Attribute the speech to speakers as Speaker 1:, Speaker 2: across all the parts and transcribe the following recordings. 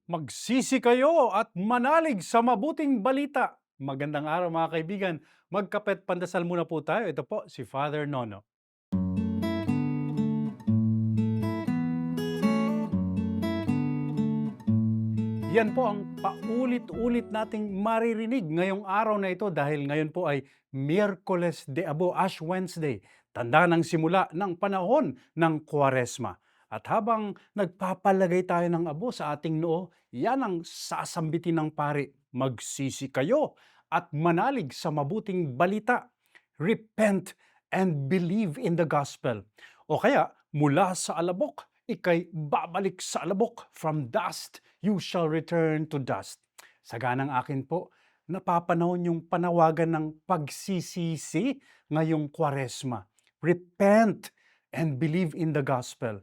Speaker 1: Magsisi kayo at manalig sa mabuting balita. Magandang araw mga kaibigan. Magkapet pandasal muna po tayo. Ito po si Father Nono. Yan po ang paulit-ulit nating maririnig ngayong araw na ito dahil ngayon po ay Miyerkules de Abo, Ash Wednesday, tanda ng simula ng panahon ng Kwaresma. At habang nagpapalagay tayo ng abo sa ating noo, yan ang sasambitin ng pari. Magsisi kayo at manalig sa mabuting balita. Repent and believe in the gospel. O kaya, mula sa alabok, ikay babalik sa alabok. From dust, you shall return to dust. Saganang akin po, napapanahon yung panawagan ng pagsisisi ngayong Kwaresma. Repent and believe in the gospel.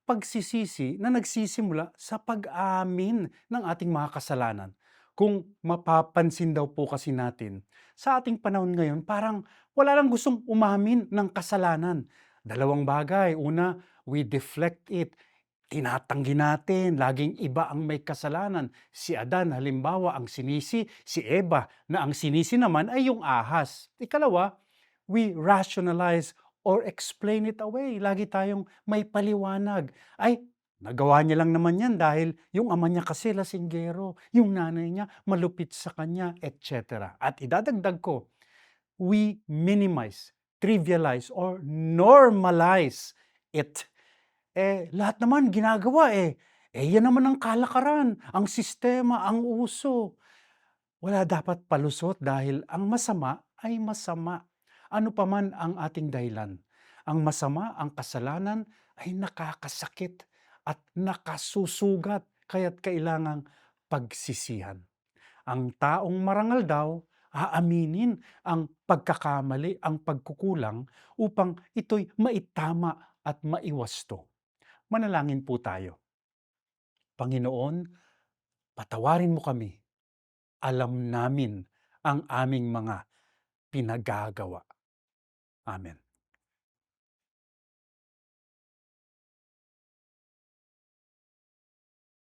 Speaker 1: Pagsisisi na nagsisimula sa pag-amin ng ating mga kasalanan. Kung mapapansin daw po kasi natin, sa ating panahon ngayon, parang wala lang gustong umamin ng kasalanan. Dalawang bagay. Una, we deflect it. Tinatanggi natin, laging iba ang may kasalanan. Si Adan, halimbawa, ang sinisi, si Eva, na ang sinisi naman ay yung ahas. Ikalawa, we rationalize or explain it away. Lagi tayong may paliwanag. Ay, nagawa niya lang naman yan dahil yung ama niya kasi lasinggero, yung nanay niya malupit sa kanya, etc. At idadagdag ko, we minimize, trivialize, or normalize it. Lahat naman ginagawa yan naman ang kalakaran, ang sistema, ang uso. Wala dapat palusot dahil ang masama ay masama. Ano pa man ang ating dahilan. Ang masama, ang kasalanan ay nakakasakit at nakasusugat kaya't kailangang pagsisihan. Ang taong marangal daw, aaminin ang pagkakamali, ang pagkukulang upang ito'y maitama at maiwasto. Manalangin po tayo. Panginoon, patawarin mo kami. Alam namin ang aming mga pinagagawa. Amen.